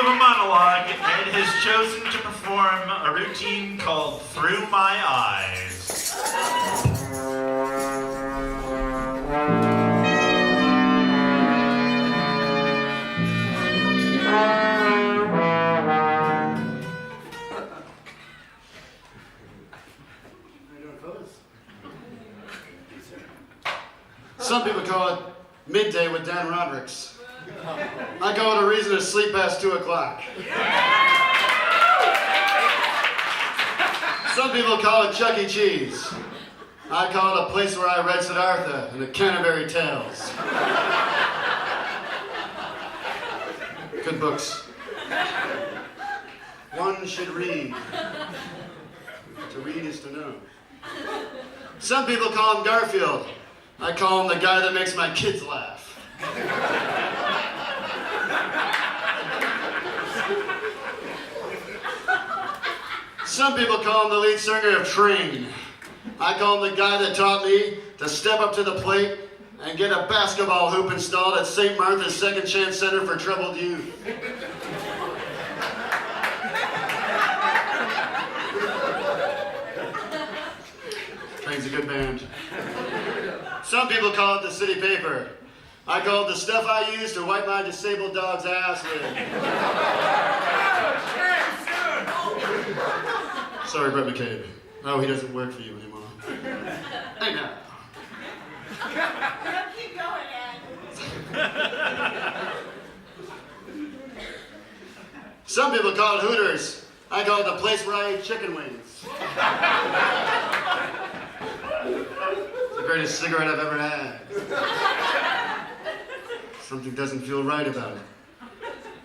a monologue and has chosen to perform a routine called Through My Eyes. Some people call it midday with Dan Rodericks. I call it a reason to sleep past 2 o'clock. Some people call it Chuck E. Cheese. I call it a place where I read Siddhartha and the Canterbury Tales. Good books. One should read. To read is to know. Some people call him Garfield. I call him the guy that makes my kids laugh. Some people call him the lead singer of Train. I call him the guy that taught me to step up to the plate and get a basketball hoop installed at St. Martha's Second Chance Center for Troubled Youth. Train's a good band. Some people call it the city paper. I call it the stuff I use to wipe my disabled dog's ass with. Sorry, Brett McCabe. Oh, he doesn't work for you anymore. I know. Keep going, Ed. Some people call it Hooters. I call it the place where I eat chicken wings. It's the greatest cigarette I've ever had. Something doesn't feel right about it.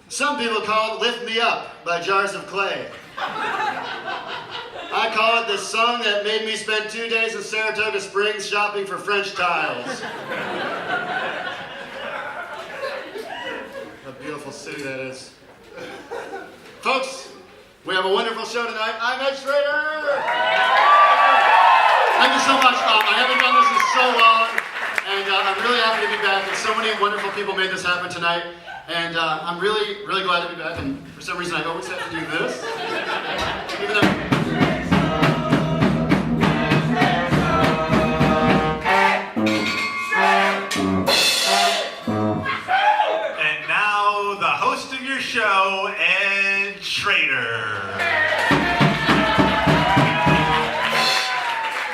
Some people call it Lift Me Up by Jars of Clay. I call it the song that made me spend 2 days in Saratoga Springs shopping for French tiles. What a beautiful city that is. Folks, we have a wonderful show tonight. I'm Ed Schrader! Thank you so much. I haven't done this in so long, and I'm really happy to be back. And so many wonderful people made this happen tonight. And I'm really, really glad to be back. And for some reason, I always have to do this. Even though... And now, the host of your show, Ed Schrader.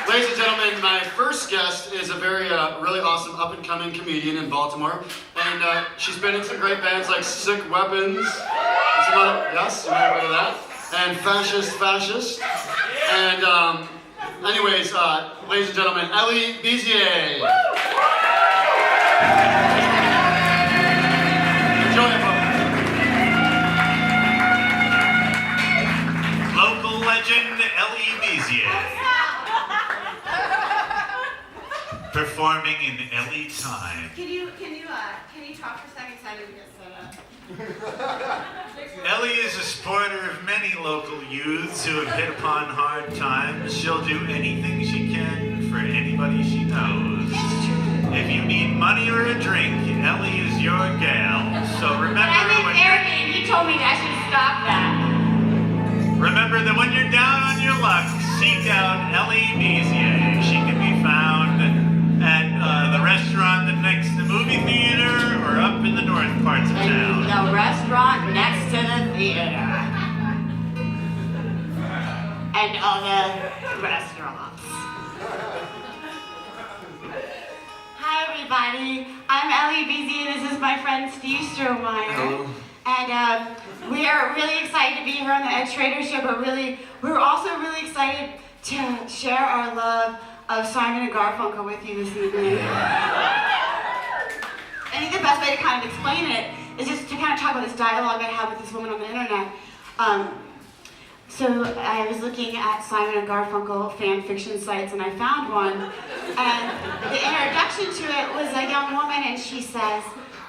Ladies and gentlemen, my first guest is a very, really awesome up-and-coming comedian in Baltimore. And she's been in some great bands like Sick Weapons, some other, yes, you might have heard of that, and Fascist. And anyways, ladies and gentlemen, Ellie Beziat. Enjoy it, folks. Local legend, Ellie Beziat. Performing in Ellie Time. Can you talk for a second so I need to get set up? Ellie is a supporter of many local youths who have hit upon hard times. She'll do anything she can for anybody she knows. If you need money or a drink, Ellie is your gal. So remember I'm arrogant. He told me that I should stop that. Remember that when you're down on your luck, seek out Ellie Beziat. She can be found at the restaurant that next to the movie theater or up in the north parts of town. The restaurant next to the theater. And other restaurants. Hi everybody, I'm Ellie Beziat. This is my friend Steve Strohmeyer. Hello. And we are really excited to be here on the Ed Schrader Show, but we're also really excited to share our love of Simon and Garfunkel with you this evening. I think the best way to kind of explain it is just to kind of talk about this dialogue I had with this woman on the internet. So I was looking at Simon and Garfunkel fan fiction sites and I found one. And the introduction to it was a young woman and she says,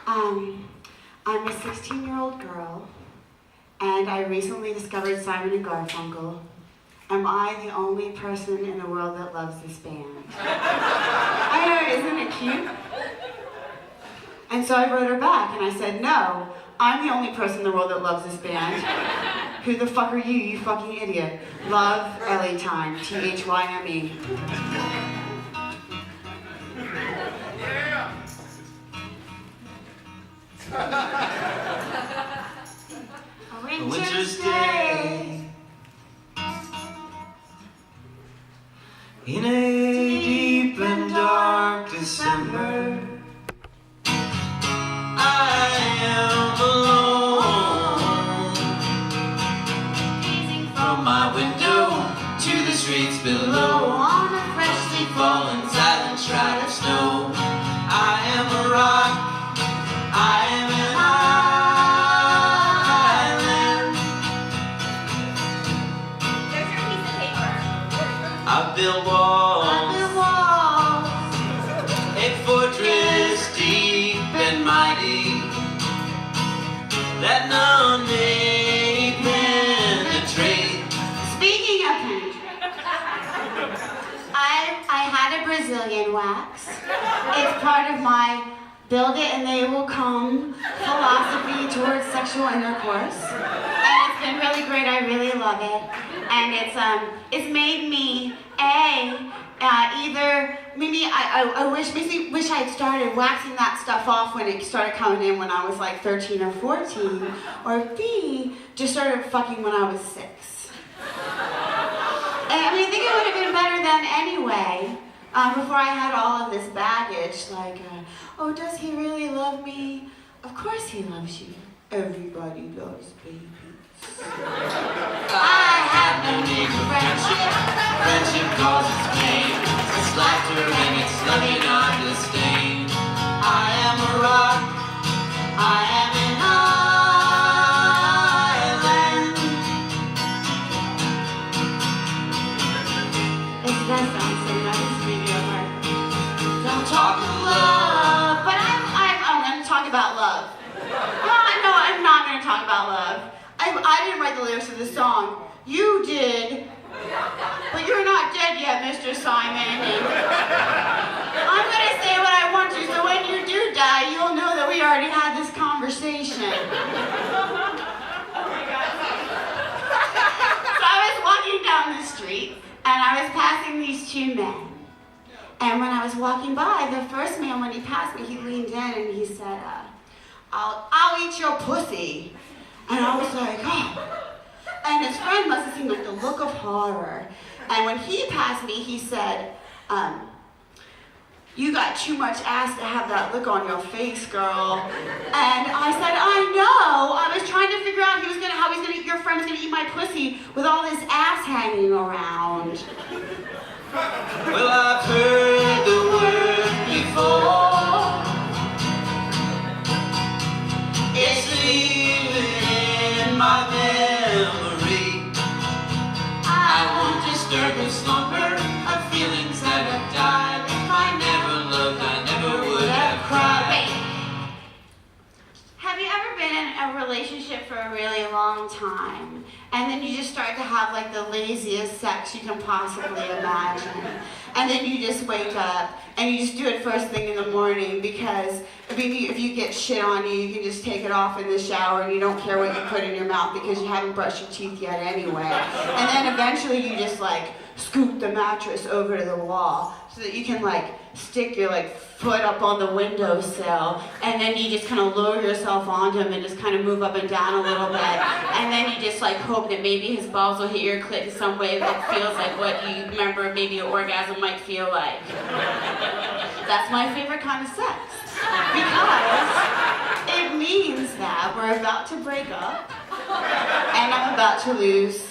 I'm a 16-year-old girl and I recently discovered Simon and Garfunkel. Am I the only person in the world that loves this band? I know, isn't it cute? And so I wrote her back and I said, no, I'm the only person in the world that loves this band. Who the fuck are you, you fucking idiot? Love Ellie time, THYME. A winter's day in a deep and dark December, I am alone, gazing from my window to the streets below, on a freshly fallen silent shroud of snow. I am a rock, I am an island. There's your piece of paper. I built walls, a fortress deep and mighty, that none may penetrate. Speaking of penetrate, I had a Brazilian wax. It's part of my build it and they will come philosophy towards sexual intercourse. And it's been really great, I really love it. And it's made me, either, maybe I wish I had started waxing that stuff off when it started coming in when I was like 13 or 14, or B, just started fucking when I was 6. And I mean, I think it would have been better then anyway, before I had all of this baggage, like, oh, does he really love me? Of course he loves you. Everybody loves babies. I have no need for friendship. Friendship causes pain, it's laughter and it's loving not disdain. I am a rock, I am an island. It's that song, so I just read it over. Don't talk of love. But I'm going to talk about love. No, I'm not going to talk about love. I didn't write the lyrics of the song. You did. But you're not dead yet, Mr. Simon. I'm going to say what I want to, so when you do die, you'll know that we already had this conversation. Oh my God. So I was walking down the street, and I was passing these 2 men. And when I was walking by, the first man, when he passed me, he leaned in and he said, I'll eat your pussy. And I was like, oh. And his friend must have seen like the look of horror. And when he passed me, he said, you got too much ass to have that look on your face, girl. And I said, I know. I was trying to figure out how your friend was gonna eat my pussy with all this ass hanging around. Well, I've heard the word before. It's leaving in my memory. I won't disturb the slumber of feelings that have died. If I never loved, I never would have cried. Wait. Have you ever been in a relationship for a really long time, and then you just start to have like the laziest sex you can possibly imagine, and then you just wake up and you just do it first thing in the morning because if you get shit on you, you can just take it off in the shower and you don't care what you put in your mouth because you haven't brushed your teeth yet anyway. And then eventually you just like scoop the mattress over to the wall so that you can like stick your like foot up on the windowsill, and then you just kind of lower yourself onto him and just kind of move up and down a little bit, and then you just like hope that maybe his balls will hit your clit in some way that feels like what you remember maybe an orgasm might feel like. That's my favorite kind of sex, because it means that we're about to break up and I'm about to lose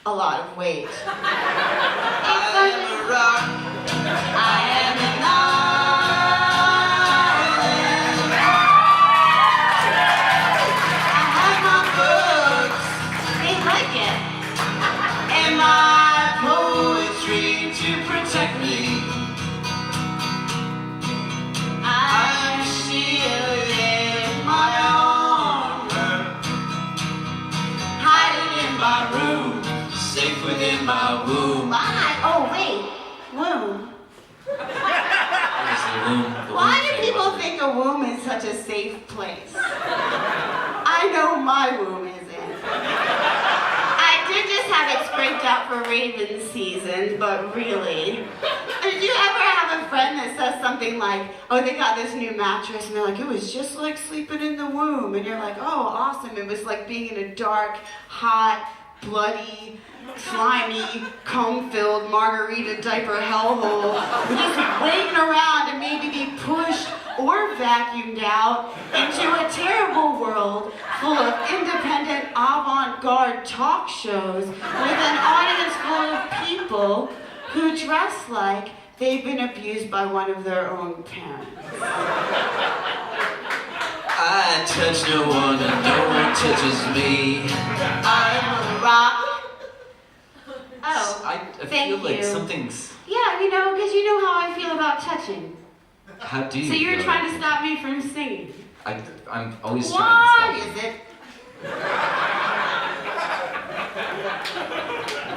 a lot of weight. I am a rock. I am an island. I have my books. They like it. And my poetry to protect me. I'm shielding my armor, hiding in my room, safe within my womb. Oh, wait. Womb. Where's the womb? Why do people think a womb is such a safe place? I No, my womb isn't. I did just have it scraped out for Raven season, but really. Did you ever have a friend that says something like, oh, they got this new mattress, and they're like, it was just like sleeping in the womb, and you're like, oh, awesome. It was like being in a dark, hot, bloody, slimy, comb-filled margarita diaper hellhole, just waiting around to maybe be pushed or vacuumed out into a terrible world full of independent avant-garde talk shows with an audience full of people who dress like they've been abused by one of their own parents. I touch no one and no one touches me. I'm a rock. Oh, I thank feel like you. something's. Yeah, because you know how I feel about touching. How do you? So you're feel trying like to stop me from singing. I'm always Why trying to stop. is it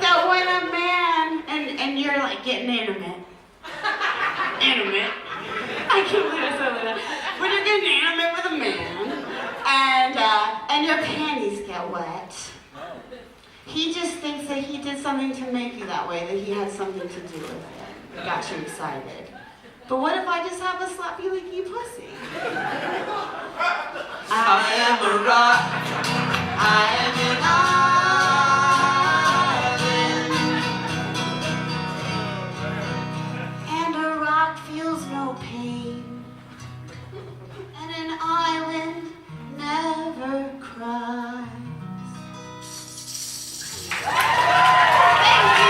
that when a man and you're like getting intimate, I can't believe I said that. When you're getting intimate with a man and your panties get wet, he just thinks that he did something to make you that way, that he had something to do with it. It got you excited. But what if I just have a slappy leaky pussy? I am a rock. I am an island. And a rock feels no pain. And an island never cries. Thank you!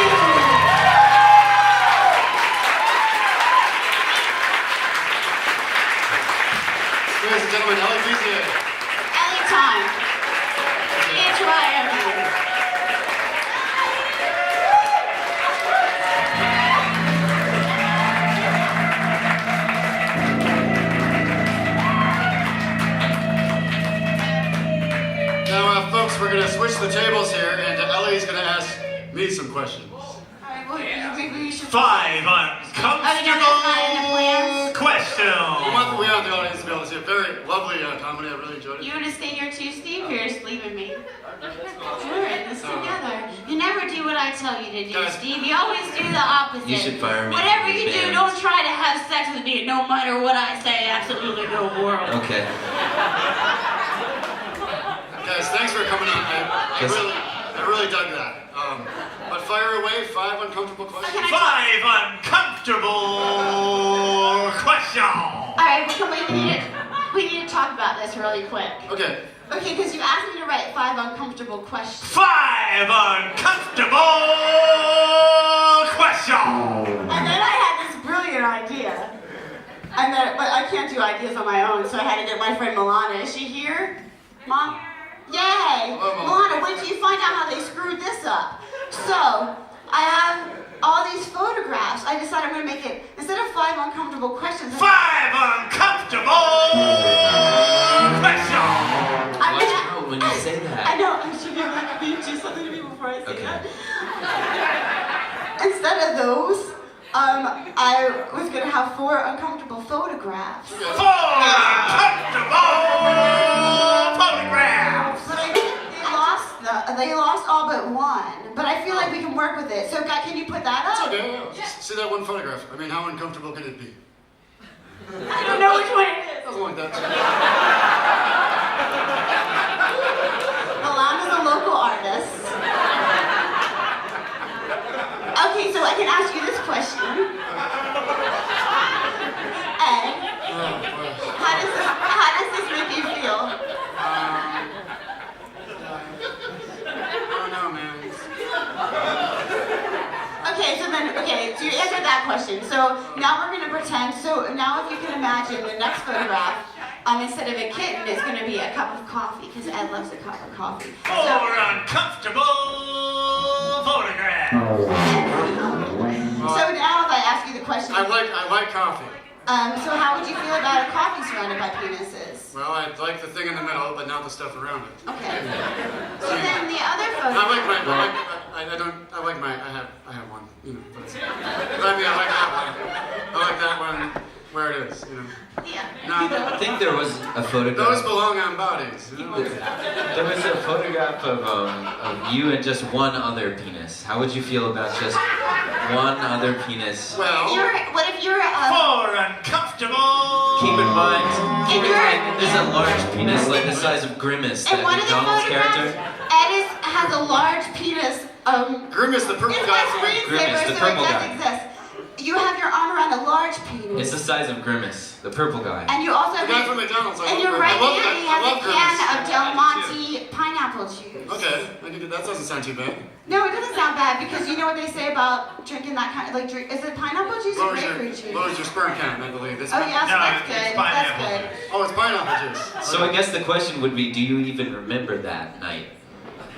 Ladies and gentlemen, Ellie Beziat. Anytime. It's right everywhere. Now, folks, we're going to switch the tables here, and Ellie's going to ask me some questions. Alright, well, maybe we should... 5 that's not in the plans? questions. We want the audience to be able to see a very lovely comedy. I really enjoyed it. You want to stay here too, Steve? Or you're just leaving me? We're in this together. You never do what I tell you to do, Guys. Steve. You always do the opposite. You should fire me Whatever from you the do, band. don't try to have sex with me, no matter what I say. Absolutely no world. Okay. Guys, thanks for coming on. I really dug that. But fire away 5 uncomfortable questions. Can I- 5 uncomfortable questions. Alright, we need to talk about this really quick. Okay. Okay, because you asked me to write 5 uncomfortable questions. 5 uncomfortable questions. And then I had this brilliant idea. But I can't do ideas on my own, so I had to get my friend Milana. Is she here? Mom? Yay! Hello, Mom. Milana, when did you find out how they screwed this up? So, I have all these photographs. I decided I'm going to make it, instead of 5 uncomfortable questions, 5 uncomfortable questions. I'm Watch gonna- out when you say that. I know, I'm sure you're going to do something to me before I say Okay. that. Instead of those, I was going to have 4 uncomfortable photographs. 4 uncomfortable photographs. But I think they lost all but one. But I feel like we can work with it. So, guy, can you put that It's up? okay. Yeah. Just see that one photograph. I mean, how uncomfortable could it be? I don't know which one it is. Something like that. Milana's a local artist. Okay, so I can ask you this question. Ed, how does this make you feel? I don't know, man. Okay, so you answered that question. So now we're gonna pretend, so now if you can imagine the next photograph, instead of a kitten, it's gonna be a cup of coffee, because Ed loves a cup of coffee. 4 uncomfortable photographs. So now if I ask you the question, I like coffee. so how would you feel about a coffee surrounded by penises? Well, I like the thing in the middle, but not the stuff around it. Okay. So then the other I photograph. have one, you know, but I mean, I like that one. I like that one where it is, you know. I think there was a photograph. Those belong on bodies. You know? There was a photograph of you and just one other penis. How would you feel about just one other penis? Well, What if you're For uncomfortable. Keep in mind, there's a large penis like the size of Grimace, that and one of the McDonald's photographs, character. Has a large penis. Grimace, the purple It's guy my from Grimace, screensaver, the so purple it does guy. exist. You have your arm around a large penis. It's the size of Grimace, the purple guy. And you also the guy from McDonald's. and your right hand, he has a can Grimace. of Del Monte pineapple juice. Okay, that doesn't sound too bad. No, it doesn't sound bad because you know what they say about drinking that kind of is it pineapple juice or grapefruit juice? Lowers your sperm count, I believe. Oh yes, No, that's it's good. That's pineapple. good. Oh, it's pineapple juice. So I guess the question would be, do you even remember that night?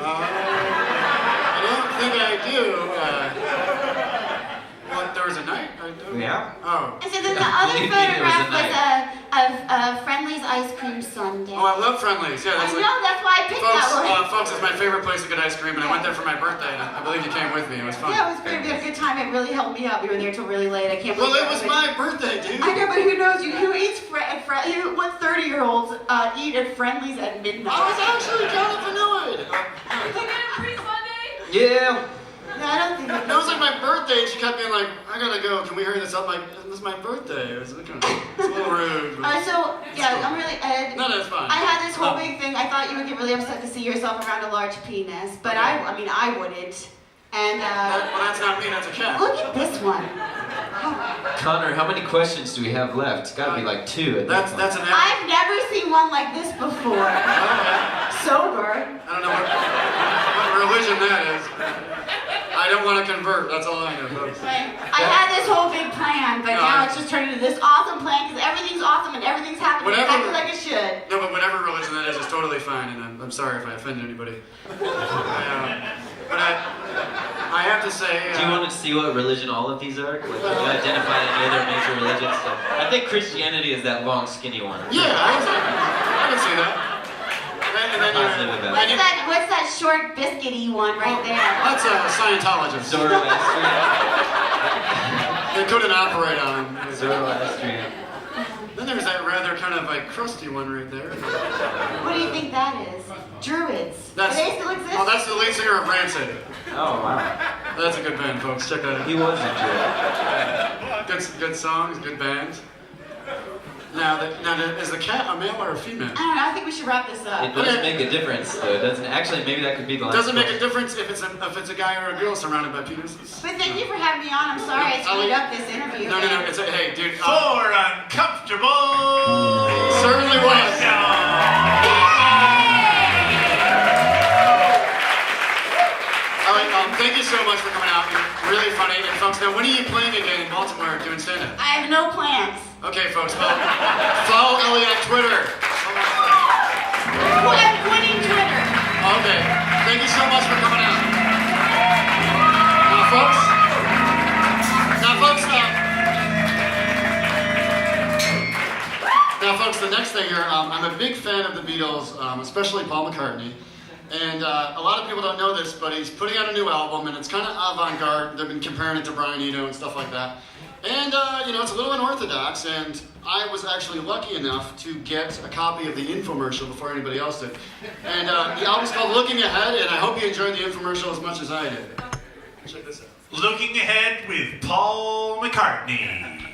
I don't think I do. What, there was a night? Yeah. Oh. And so then the Yeah, other believe me, there was a photograph was of Friendly's ice cream sundae. Oh, I love Friendly's. Yeah, I that's know, that's why I picked that one. Folks, it's my favorite place to get ice cream, and I went there for my birthday, and I believe you came with me. It was fun. Yeah, it was great. We had a good time. It really helped me out. We were there till really late. I can't Well, believe it was my birthday, dude. I know, but who knows? Who eats what 30-year-olds eat at Friendly's at midnight? I was actually kind of annoyed. Yeah. No, I don't think It was like my birthday, and she kept being like, I gotta go, can we hurry this up? I'm like, this is my birthday. It's a little rude. But... So, yeah, I'm really... No, that's fine. I had this whole big thing. I thought you would get really upset to see yourself around a large penis, but I mean, I wouldn't. And, well, that's not me, that's a cat. look at this one. Connor, how many questions do we have left? It's gotta be like 2 at That's this an I've never seen one like this before. Sober. I don't know what religion that is. I don't want to convert, that's all I know, folks. I had this whole big plan, but now it's just turned into this awesome plan because everything's awesome and everything's happening exactly like it should. No, but whatever religion that is totally fine, and I'm sorry if I offended anybody. But I have to say... Do you want to see what religion all of these are? Like, can you identify any other major religions? I think Christianity is that long, skinny one. Yeah, I can see that. And then Positive about it. What's that short biscuity one right there? That's a Scientologist. Zoroastrian. They couldn't operate on him. Zoroastrian. Then there's that rather kind of like crusty one right there. What do you think that is? Druids. That's, do they still exist? Oh, that's the lead singer of Rancid. Oh, wow. That's a good band, folks. Check that out. He was a Good songs, good bands. Now, is the cat a male or a female? I don't know. I think we should wrap this up. It does make a difference, though. It doesn't actually. Maybe that could be the last. Does it make a question. difference if it's a guy or a girl surrounded by penises? But thank you for having me on. I'm sorry I screwed up this interview. No. It's a, hey, dude. For uncomfortable. Certainly was. All right, thank you so much for coming out. You're really funny. And folks, now when are you playing again in Baltimore doing stand-up? I have no plans. Okay, folks, well, follow Ellie on Twitter. I'm quitting Twitter. Okay, thank you so much for coming out. Now, folks, the next thing here, I'm a big fan of the Beatles, especially Paul McCartney. And a lot of people don't know this, but he's putting out a new album, and it's kind of avant-garde. They've been comparing it to Brian Eno and stuff like that. And, it's a little unorthodox, and I was actually lucky enough to get a copy of the infomercial before anybody else did. And the album's called Looking Ahead, and I hope you enjoyed the infomercial as much as I did. Check this out. Looking Ahead with Paul McCartney.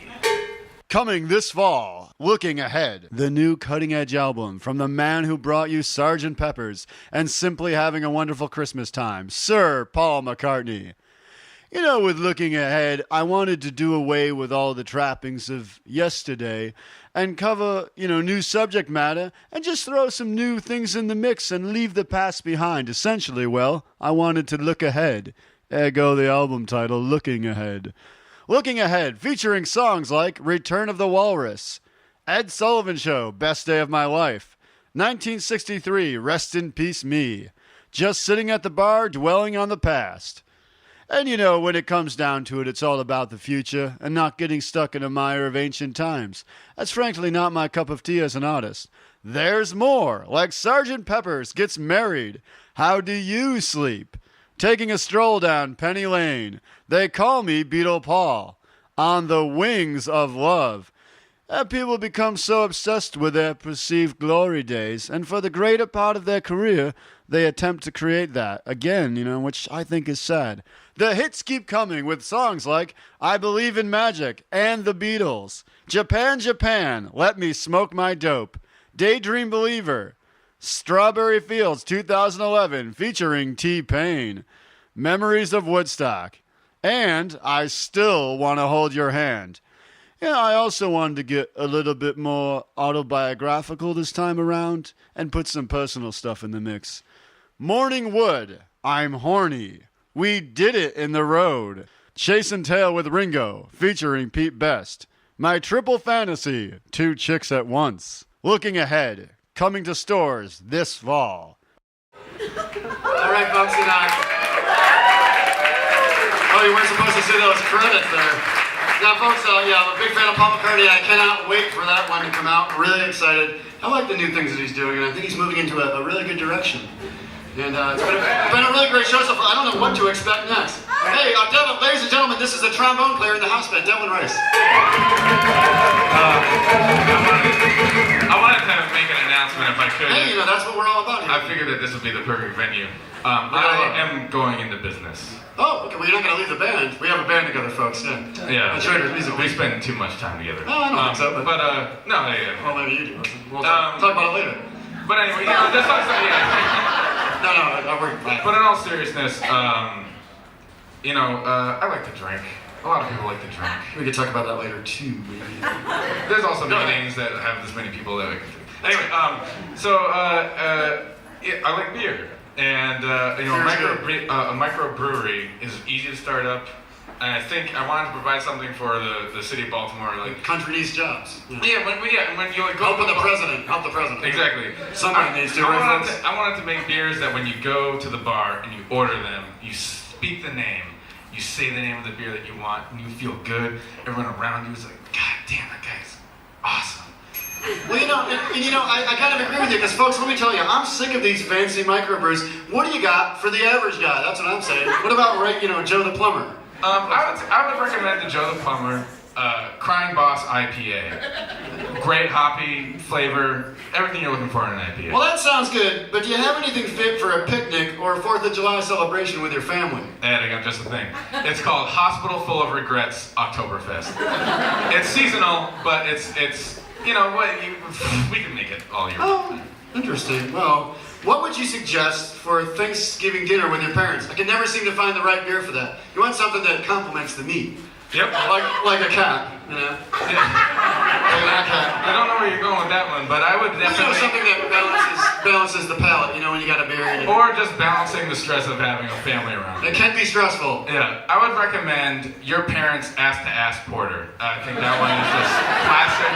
Coming this fall, Looking Ahead, the new cutting-edge album from the man who brought you Sgt. Pepper's and Simply Having a Wonderful Christmas Time, Sir Paul McCartney. You know, with Looking Ahead, I wanted to do away with all the trappings of yesterday and cover, new subject matter and just throw some new things in the mix and leave the past behind. Essentially, I wanted to look ahead. Ergo the album title, Looking Ahead. Looking Ahead, featuring songs like Return of the Walrus, Ed Sullivan Show, Best Day of My Life, 1963, Rest in Peace Me, Just Sitting at the Bar, Dwelling on the Past. And when it comes down to it, it's all about the future and not getting stuck in a mire of ancient times. That's frankly not my cup of tea as an artist. There's more, like Sgt. Pepper's Gets Married, How Do You Sleep? Taking a Stroll Down Penny Lane, They Call Me Beetle Paul, On the Wings of Love, People become so obsessed with their perceived glory days, and for the greater part of their career, they attempt to create that again, which I think is sad. The hits keep coming with songs like I Believe in Magic and The Beatles, Japan, Japan, Let Me Smoke My Dope, Daydream Believer, Strawberry Fields 2011 featuring T-Pain, Memories of Woodstock, and I Still Want to Hold Your Hand. Yeah, I also wanted to get a little bit more autobiographical this time around and put some personal stuff in the mix. Morning Wood, I'm Horny. We Did It in the Road. Chase and Tail with Ringo, featuring Pete Best. My Triple Fantasy, Two Chicks at Once. Looking Ahead, coming to stores this fall. All right, folks, oh, you weren't supposed to see those credits there. Now, folks, I'm a big fan of Paul McCartney. I cannot wait for that one to come out. Really excited. I like the new things that he's doing, and I think he's moving into a really good direction. And it's been a really great show so far. I don't know what to expect next. Hey, Devin, ladies and gentlemen, this is the trombone player in the house band, Devin Rice. I wanted to make an announcement if I could. Hey, that's what we're all about here. I figured that this would be the perfect venue. I am going into business. Oh, okay, well, you're not going to leave the band. We have a band together, folks, yeah. Yeah. And Schrader's music. We spend too much time together. No, I don't think so, but... no, yeah. Well, maybe you do. We'll talk about it later. But anyway, that's not something, yeah. No, we're fine. But in all seriousness, I like to drink. A lot of people like to drink. We could talk about that later, too, maybe. There's also meetings that have this many people that like to drink. Anyway, I like beer. And, a microbrewery is easy to start up. And I think I wanted to provide something for the city of Baltimore. Like country needs jobs. When you like go help the president. Exactly. Somebody needs to. I wanted to make beers that when you go to the bar and you order them, you speak the name, you say the name of the beer that you want, and you feel good. Everyone around you is like, God damn, that guy's awesome. Well, I kind of agree with you, because folks, let me tell you, I'm sick of these fancy microbrews. What do you got for the average guy? That's what I'm saying. What about, Joe the Plumber? I would recommend the Joe the Plumber Crying Boss IPA. Great hoppy flavor, everything you're looking for in an IPA. Well, that sounds good, but do you have anything fit for a picnic or a 4th of July celebration with your family? And I got just the thing. It's called Hospital Full of Regrets Oktoberfest. It's seasonal, but it's we can make it all year. Oh, interesting. Well, what would you suggest for Thanksgiving dinner with your parents? I can never seem to find the right beer for that. You want something that complements the meat. Yep. Like a cat, Yeah. Like a cat. I don't know where you're going with that one, but I would definitely... something that balances the palate, when you got a beer. Or just balancing the stress of having a family around. It can be stressful. Yeah. I would recommend Your Parents' Ass-to-Ass Porter. I think that one is just classic.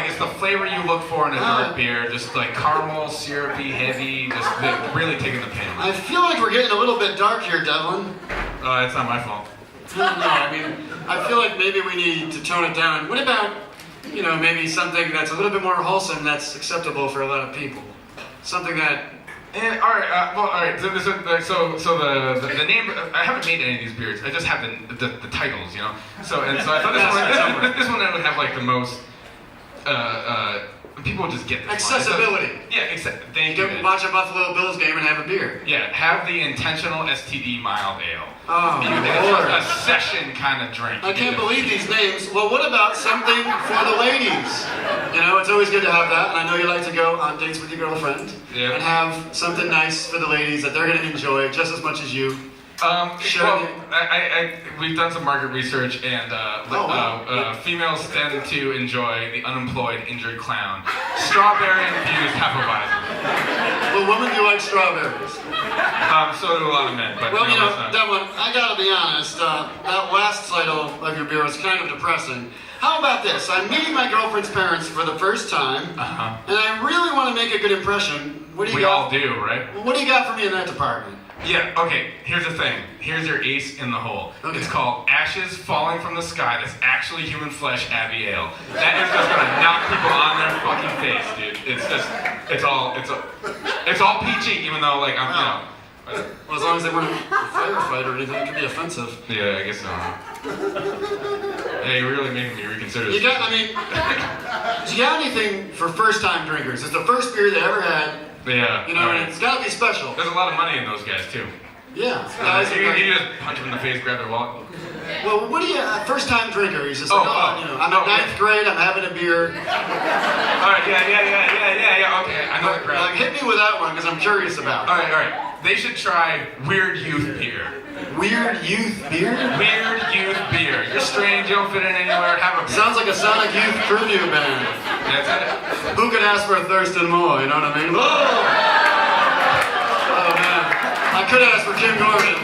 It's the flavor you look for in a dark beer. Just like caramel, syrupy, heavy, just really taking the pain away. I feel like we're getting a little bit dark here, Devlin. It's not my fault. No, I feel like maybe we need to tone it down. What about, maybe something that's a little bit more wholesome that's acceptable for a lot of people? Something that... all right. So the name. I haven't made any of these beers. I just have the titles, So I thought this one would have like the most. People would just get this. Accessibility. Thank you. You can watch a Buffalo Bills game and have a beer. Yeah, have the intentional STD mild ale. Oh, Lord. It's a session kind of drink. I can't believe these names. Well, what about something for the ladies? It's always good to have that, and I know you like to go on dates with your girlfriend and have something nice for the ladies that they're going to enjoy just as much as you. We've done some market research, and females tend to enjoy the unemployed, injured clown. Strawberry-infused Hefeweizen. Well, women do like strawberries. So do a lot of men, but Devlin, I gotta be honest, that last title of your beer was kind of depressing. How about this? I'm meeting my girlfriend's parents for the first time, and I really want to make a good impression. What do you got? We all do, right? What do you got for me in that department? Yeah, okay, here's the thing. Here's your ace in the hole. Okay. It's called Ashes Falling from the Sky. That's actually human flesh Abbey Ale. That is just gonna knock people on their fucking face, dude. It's all PG, even though, Well, as long as they weren't a firefighter or anything, it could be offensive. Yeah, I guess so. Hey, you're really making me reconsider this. Do you got anything for first-time drinkers? It's the first beer they ever had. Yeah. You know, and it's gotta be special. There's a lot of money in those guys, too. Yeah. Guys, You just punch them in the face, grab their wallet. well, what do you, first-time drinker? He's just Oh, like, oh. you know, I'm in ninth grade, I'm having a beer. Alright, yeah, okay. I know the crowd. Like, hit me with that one, because I'm curious about it. Alright. They should try Weird Youth Beer. Weird youth beer? Weird Youth Beer. You're strange, you don't fit in anywhere, have a beer. Sounds like a Sonic Youth tribute band. That's it. Who could ask for a Thurston Moore, you know what I mean? Oh man. I could ask for Kim Gordon.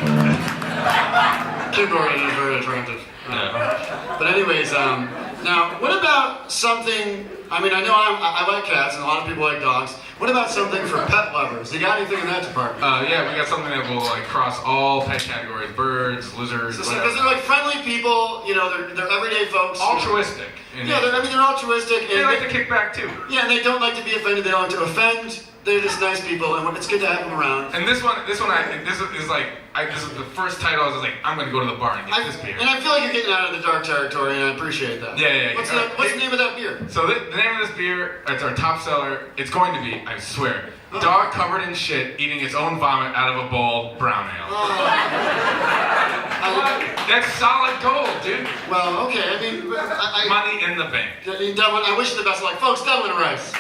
Kim Gordon is very attractive. Yeah. But anyways, now, what about something, I mean, I know I like cats and a lot of people like dogs. What about something for pet lovers? You got anything in that department? Yeah, we got something that will like cross all pet categories: birds, lizards, Because whatever. they're like friendly people, you know, they're everyday folks. Altruistic. Yeah, they're altruistic. They And like to kick back too. yeah, and they don't like to be offended. They don't like to offend. They're just nice people, and it's good to have them around. And this is the first title. I was like, I'm gonna go to the bar and get this beer. And I feel like you're getting out of the dark territory, and I appreciate that. Yeah. What's the name of that beer? So the name of this beer, it's our top seller. It's going to be, I swear, dog covered in shit eating its own vomit out of a bowl brown ale. That's solid gold, dude. Well, okay. I mean, Money in the bank. Devlin, I wish you the best of luck, folks. Devlin Rice.